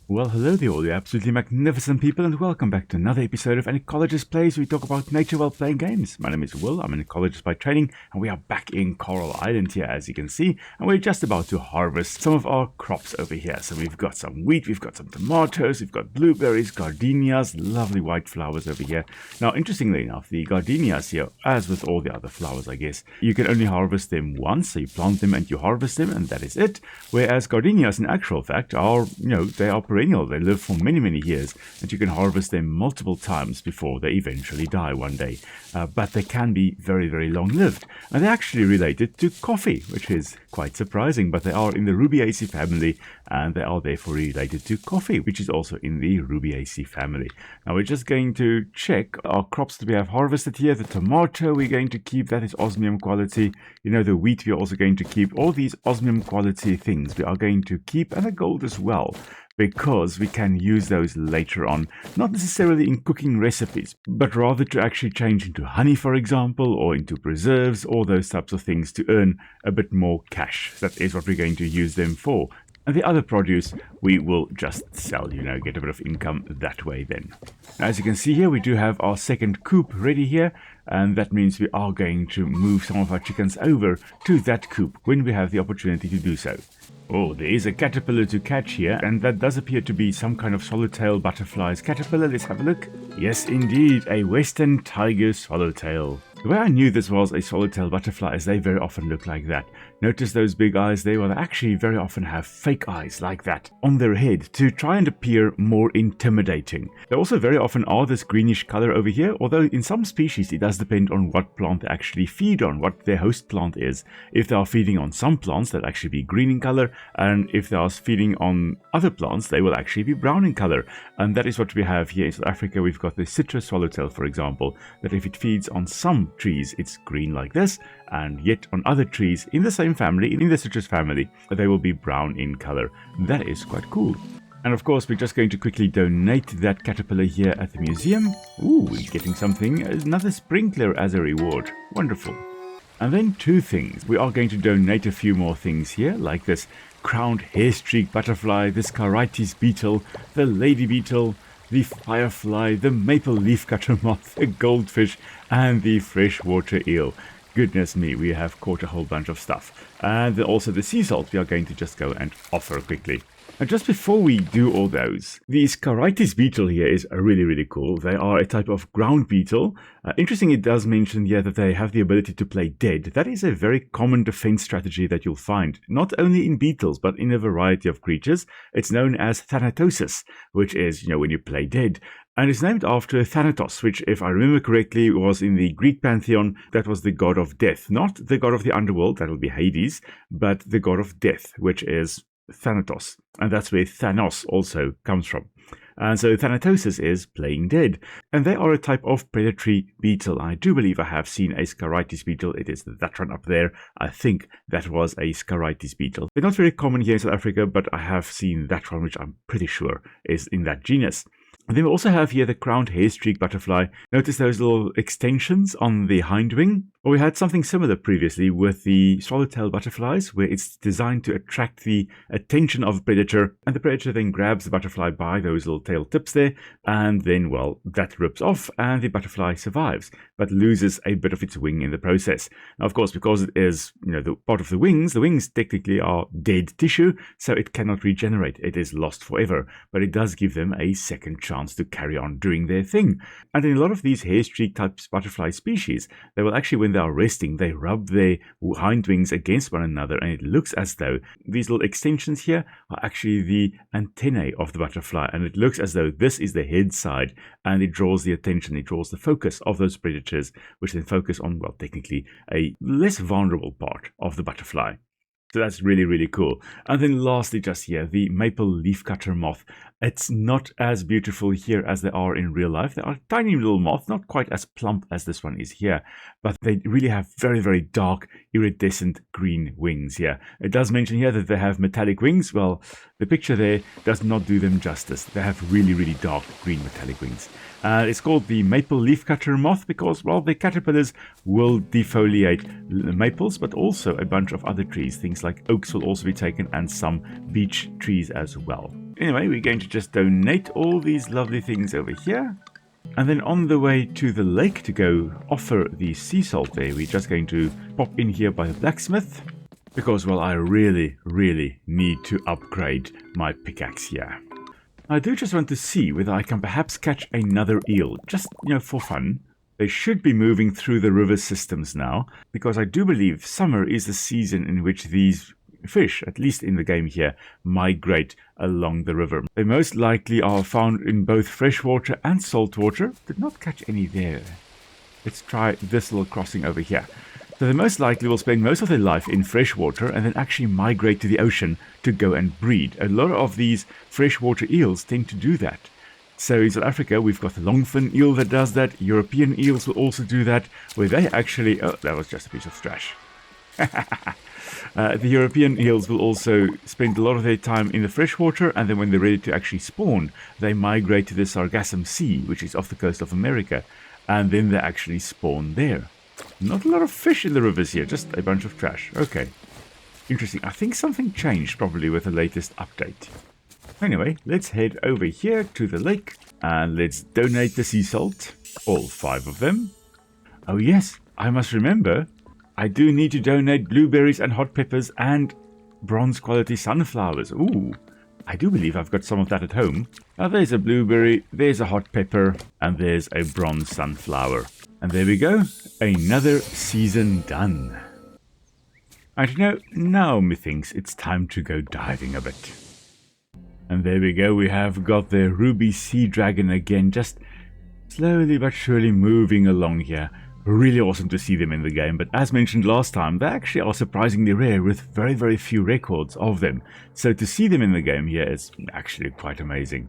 Well, hello there all you absolutely magnificent people, and welcome back to another episode of An Ecologist Plays, where we talk about nature while playing games. My name is Will, I'm an ecologist by training, and we are back in Coral Island here, as you can see, and we're just about to harvest some of our crops over here. So we've got some wheat, we've got some tomatoes, we've got blueberries, gardenias, lovely white flowers over here. Now, interestingly enough, the gardenias here, as with all the other flowers, I guess, you can only harvest them once, so you plant them and you harvest them, and that is it. Whereas gardenias, in actual fact, are, they are perennial. They live for many, many years, and you can harvest them multiple times before they eventually die one day. But they can be very, very long-lived. And they're actually related to coffee, which is quite surprising, but they are in the Rubiaceae family, and they are therefore related to coffee, which is also in the Rubiaceae family. Now, we're just going to check our crops that we have harvested here. The tomato, we're going to keep. That is osmium quality. The wheat, we're also going to keep. All these osmium quality things we are going to keep, and the gold as well, because we can use those later on, not necessarily in cooking recipes, but rather to actually change into honey, for example, or into preserves, all those types of things to earn a bit more cash. That is what we're going to use them for. And the other produce we will just sell, get a bit of income that way then. As you can see here, we do have our second coop ready here, and that means we are going to move some of our chickens over to that coop when we have the opportunity to do so. Oh, there is a caterpillar to catch here, and that does appear to be some kind of swallowtail butterfly's caterpillar. Let's have a look. Yes, indeed, a western tiger swallowtail. The way I knew this was a swallowtail butterfly is they very often look like that. Notice those big eyes there? Well, they actually very often have fake eyes like that on their head to try and appear more intimidating. They also very often are this greenish color over here, although in some species it does depend on what plant they actually feed on, what their host plant is. If they are feeding on some plants, they'll actually be green in color, and if they are feeding on other plants, they will actually be brown in color. And that is what we have here in South Africa. We've got the citrus swallowtail, for example, that if it feeds on some trees, it's green like this, and yet on other trees in the same family, in the citrus family, they will be brown in color. That is quite cool. And of course, we're just going to quickly donate that caterpillar here at the museum. Ooh, we're getting something, another sprinkler as a reward. Wonderful. And then two things. We are going to donate a few more things here, like this crowned hair-streaked butterfly, this Carites beetle, the lady beetle, the firefly, the maple leafcutter moth, the goldfish, and the freshwater eel. Goodness me, we have caught a whole bunch of stuff. And also the sea salt we are going to just go and offer quickly. And just before we do all those, the Carites beetle here is really, really cool. They are a type of ground beetle. Interesting, it does mention here that they have the ability to play dead. That is a very common defense strategy that you'll find, not only in beetles, but in a variety of creatures. It's known as thanatosis, which is, when you play dead. And it's named after Thanatos, which, if I remember correctly, was in the Greek pantheon. That was the god of death. Not the god of the underworld, that will be Hades, but the god of death, which is Thanatos. And that's where Thanos also comes from. And so Thanatosis is playing dead. And they are a type of predatory beetle. I do believe I have seen a Carites beetle. It is that one up there. I think that was a Carites beetle. They're not very common here in South Africa, but I have seen that one, which I'm pretty sure is in that genus. And then we also have here the crowned hair-streaked butterfly. Notice those little extensions on the hind wing. Well, we had something similar previously with the swallowtail butterflies, where it's designed to attract the attention of a predator, and the predator then grabs the butterfly by those little tail tips there, and then, well, that rips off, and the butterfly survives, but loses a bit of its wing in the process. Now, of course, because it is, the part of the wings technically are dead tissue, so it cannot regenerate. It is lost forever, but it does give them a second chance to carry on doing their thing. And in a lot of these hair-streak type butterfly species, they will actually, when they are resting, they rub their hind wings against one another, and it looks as though these little extensions here are actually the antennae of the butterfly, and it looks as though this is the head side, and it draws the attention, it draws the focus of those predators, which then focus on, well, technically a less vulnerable part of the butterfly. So that's really, really cool. And then lastly, just here, the maple leafcutter moth. It's not as beautiful here as they are in real life. They are tiny little moths, not quite as plump as this one is here, but they really have very, very dark, iridescent green wings here. It does mention here that they have metallic wings. Well, the picture there does not do them justice. They have really, really dark green metallic wings. It's called the maple leafcutter moth because, well, the caterpillars will defoliate maples, but also a bunch of other trees. Things like oaks will also be taken, and some beech trees as well. Anyway, we're going to just donate all these lovely things over here. And then on the way to the lake to go offer the sea salt there, we're just going to pop in here by the blacksmith. Because, well, I really, really need to upgrade my pickaxe here. I do just want to see whether I can perhaps catch another eel, just, for fun. They should be moving through the river systems now, because I do believe summer is the season in which these fish, at least in the game here, migrate along the river. They most likely are found in both freshwater and saltwater. Did not catch any there. Let's try this little crossing over here. So they most likely will spend most of their life in freshwater and then actually migrate to the ocean to go and breed. A lot of these freshwater eels tend to do that. So in South Africa, we've got the longfin eel that does that. European eels will also do that, where they actually... Oh, that was just a piece of trash. The European eels will also spend a lot of their time in the freshwater, and then when they're ready to actually spawn, they migrate to the Sargassum Sea, which is off the coast of America, and then they actually spawn there. Not a lot of fish in the rivers here, just a bunch of trash. Okay. Interesting. I think something changed probably with the latest update. Anyway, let's head over here to the lake and let's donate the sea salt. All 5 of them. Oh yes, I must remember, I do need to donate blueberries and hot peppers and bronze quality sunflowers. Ooh, I do believe I've got some of that at home. Now there's a blueberry, there's a hot pepper, and there's a bronze sunflower. And there we go, another season done. And now methinks it's time to go diving a bit. And there we go, we have got the ruby sea dragon again, just slowly but surely moving along here. Really awesome to see them in the game, but as mentioned last time, they actually are surprisingly rare with very, very few records of them. So to see them in the game here is actually quite amazing.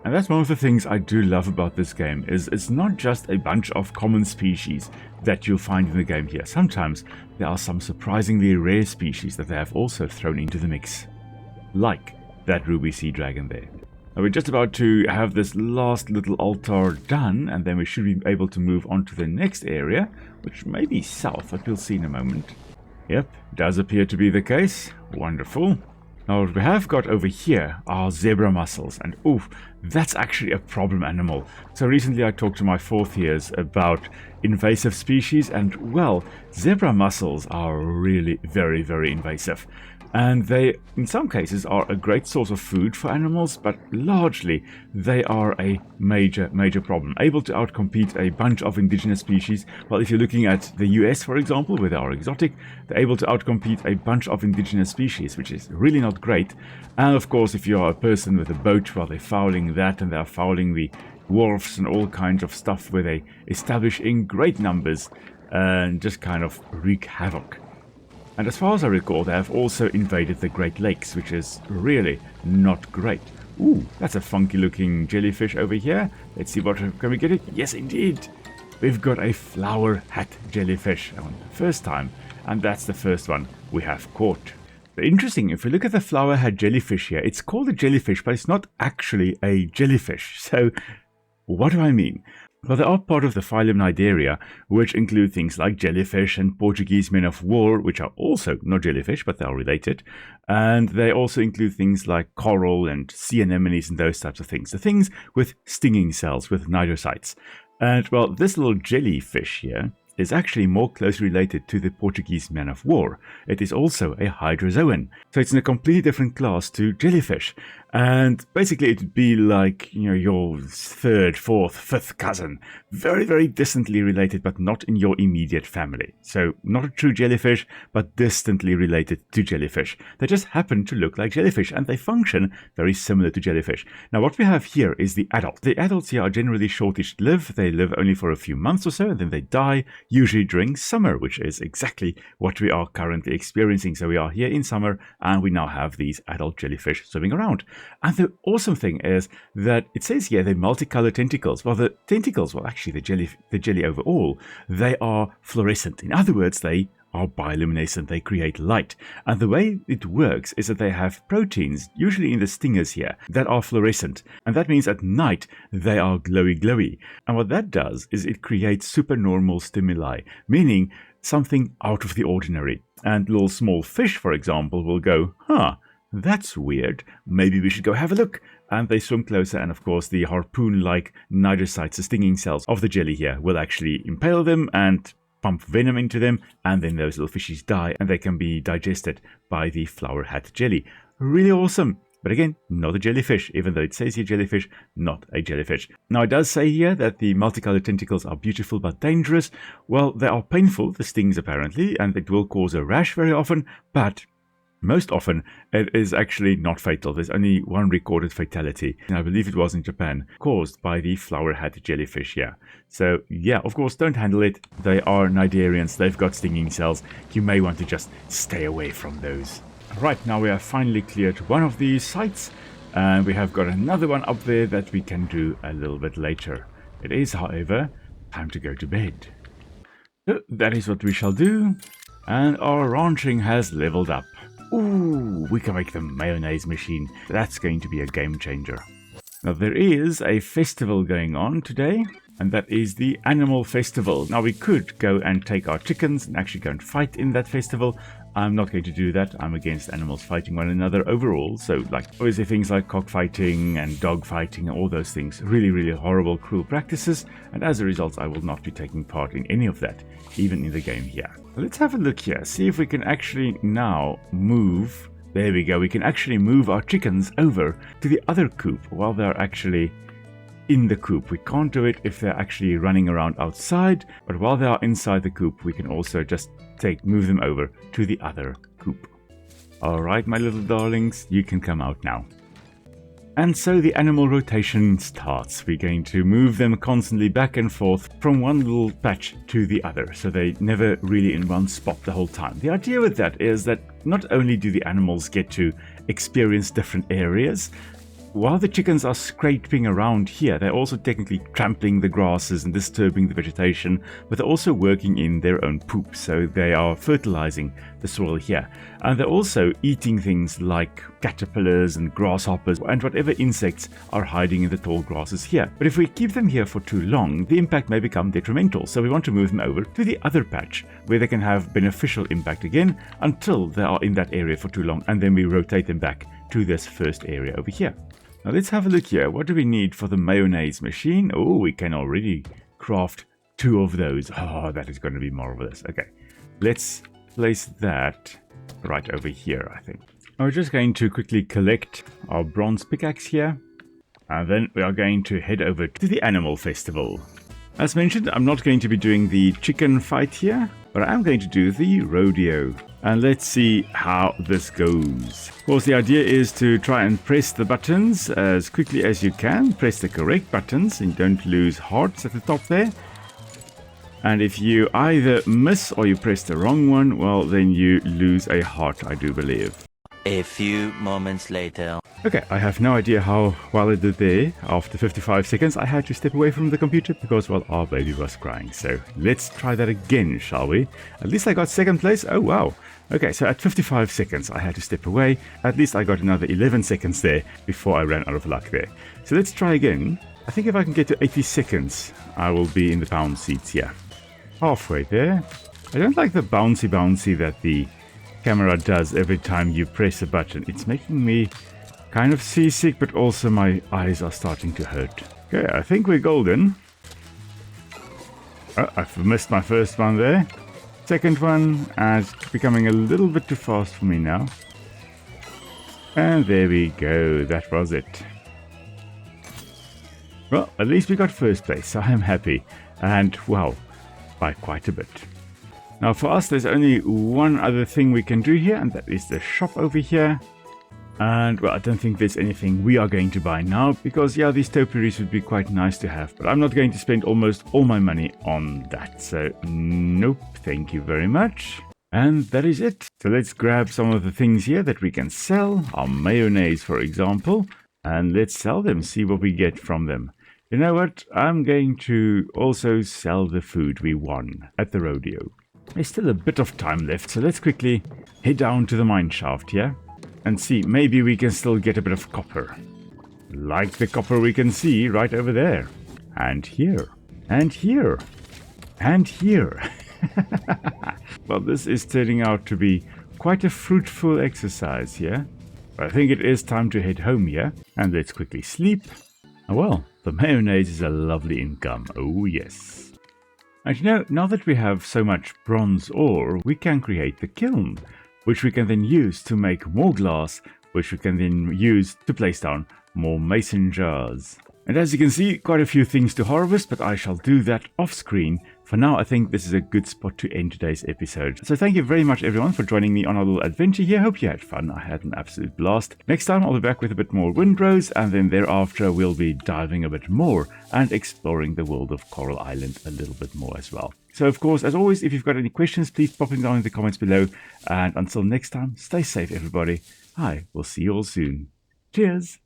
And that's one of the things I do love about this game, is it's not just a bunch of common species that you'll find in the game here. Sometimes there are some surprisingly rare species that they have also thrown into the mix. Like that ruby sea dragon there. Now we're just about to have this last little altar done, and then we should be able to move on to the next area, which may be south, but we'll see in a moment. Yep, does appear to be the case. Wonderful. Now what we have got over here are zebra mussels, and oof, that's actually a problem animal. So recently I talked to my 4th years about invasive species, and well, zebra mussels are really very, very invasive. And they, in some cases, are a great source of food for animals, but largely they are a major, major problem. Able to outcompete a bunch of indigenous species. Well, if you're looking at the US, for example, where they are exotic, they're able to outcompete a bunch of indigenous species, which is really not great. And of course, if you're a person with a boat, well, they're fouling that, and they're fouling the wharfs and all kinds of stuff where they establish in great numbers and just kind of wreak havoc. And as far as I recall, they have also invaded the Great Lakes, which is really not great. Ooh, that's a funky looking jellyfish over here. Let's see what, can we get it? Yes, indeed. We've got a flower hat jellyfish on the first time, and that's the first one we have caught. But interesting, if we look at the flower hat jellyfish here, it's called a jellyfish, but it's not actually a jellyfish. So what do I mean? Well, they are part of the phylum Cnidaria, which include things like jellyfish and Portuguese men of war, which are also not jellyfish, but they are related. And they also include things like coral and sea anemones and those types of things. The things with stinging cells, with cnidocytes. And, well, this little jellyfish here is actually more closely related to the Portuguese man of war. It is also a hydrozoan. So it's in a completely different class to jellyfish. And basically it would be like, your 3rd, 4th, 5th cousin. Very, very distantly related, but not in your immediate family. So not a true jellyfish, but distantly related to jellyfish. They just happen to look like jellyfish, and they function very similar to jellyfish. Now what we have here is the adult. The adults here are generally shortish-lived. They live only for a few months or so, and then they die, usually during summer, which is exactly what we are currently experiencing. So we are here in summer, and we now have these adult jellyfish swimming around. And the awesome thing is that it says here they're multicolored tentacles. Well, the tentacles, well, actually the jelly overall, they are fluorescent. In other words, they are bioluminescent. They create light. And the way it works is that they have proteins, usually in the stingers here, that are fluorescent. And that means at night they are glowy. And what that does is it creates supernormal stimuli, meaning something out of the ordinary. And little small fish, for example, will go, That's weird. Maybe we should go have a look. And they swim closer, and of course the harpoon-like nidocytes, the stinging cells of the jelly here, will actually impale them and pump venom into them, and then those little fishies die and they can be digested by the flower hat jelly. Really awesome. But again, not a jellyfish, even though it says here jellyfish, not a jellyfish. Now, it does say here that the multicolored tentacles are beautiful but dangerous. Well, they are painful, the stings apparently, and it will cause a rash very often, but most often it is actually not fatal. There's only one recorded fatality, and I believe it was in Japan, caused by the flower hat jellyfish here. So yeah, of course, don't handle it. They are cnidarians, they've got stinging cells. You may want to just stay away from those. Right, now we have finally cleared one of these sites, and we have got another one up there that we can do a little bit later. It is, however, time to go to bed. So that is what we shall do, and our ranching has leveled up. Ooh, we can make the mayonnaise machine. That's going to be a game changer. Now there is a festival going on today, and that is the Animal Festival. Now we could go and take our chickens and actually go and fight in that festival. I'm not going to do that. I'm against animals fighting one another overall. So like obviously things like cockfighting and dog fighting and all those things. Really, really horrible, cruel practices. And as a result, I will not be taking part in any of that, even in the game here. Let's have a look here. See if we can actually now move. There we go. We can actually move our chickens over to the other coop while they're actually in the coop. We can't do it if they're actually running around outside, but while they are inside the coop, we can also just move them over to the other coop. Alright, my little darlings, you can come out now. And so the animal rotation starts. We're going to move them constantly back and forth from one little patch to the other, so they never really in one spot the whole time. The idea with that is that not only do the animals get to experience different areas, while the chickens are scraping around here, they're also technically trampling the grasses and disturbing the vegetation, but they're also working in their own poop, so they are fertilizing the soil here. And they're also eating things like caterpillars and grasshoppers and whatever insects are hiding in the tall grasses here. But if we keep them here for too long, the impact may become detrimental, so we want to move them over to the other patch where they can have beneficial impact again until they are in that area for too long, and then we rotate them back to this first area over here. Now let's have a look here. What do we need for the mayonnaise machine? Oh, we can already craft 2 of those. Oh, that is going to be marvelous. Okay, let's place that right over here, I think. Now we're just going to quickly collect our bronze pickaxe here. And then we are going to head over to the Animal Festival. As mentioned, I'm not going to be doing the chicken fight here, but I am going to do the rodeo. And let's see how this goes. Of course, the idea is to try and press the buttons as quickly as you can. Press the correct buttons and don't lose hearts at the top there. And if you either miss or you press the wrong one, well, then you lose a heart, I do believe. A few moments later. Okay, I have no idea how well I did there. After 55 seconds, I had to step away from the computer because, well, our baby was crying. So let's try that again, shall we? At least I got second place. Oh, wow. Okay, so at 55 seconds, I had to step away. At least I got another 11 seconds there before I ran out of luck there. So let's try again. I think if I can get to 80 seconds, I will be in the pound seats here. Halfway there. I don't like the bouncy that the camera does every time you press a button. It's making me kind of seasick, but also my eyes are starting to hurt. Okay, I think we're golden. Oh, I've missed my first one there. Second one, and it's becoming a little bit too fast for me now. And there we go, that was it. Well, at least we got first place, so I'm happy. And, wow, by quite a bit. Now for us, there's only one other thing we can do here, and that is the shop over here. And, well, I don't think there's anything we are going to buy now, because, yeah, these topiaries would be quite nice to have, but I'm not going to spend almost all my money on that. So, nope, thank you very much. And that is it. So let's grab some of the things here that we can sell, our mayonnaise, for example, and let's sell them, see what we get from them. You know what? I'm going to also sell the food we won at the rodeo. There's still a bit of time left, so let's quickly head down to the mine shaft here and see, maybe we can still get a bit of copper. Like the copper we can see right over there. And here. And here. And here. Well, this is turning out to be quite a fruitful exercise here. But I think it is time to head home here, and let's quickly sleep. Oh well, the mayonnaise is a lovely income, oh yes. And you know, now that we have so much bronze ore, we can create the kiln, which we can then use to make more glass, which we can then use to place down more mason jars. And as you can see, quite a few things to harvest, but I shall do that off screen. For now, I think this is a good spot to end today's episode. So thank you very much everyone for joining me on our little adventure here. Hope you had fun. I had an absolute blast. Next time I'll be back with a bit more windrows, and then thereafter we'll be diving a bit more and exploring the world of Coral Island a little bit more as well. So of course, as always, if you've got any questions, please pop them down in the comments below. And until next time, stay safe everybody. I will see you all soon. Cheers!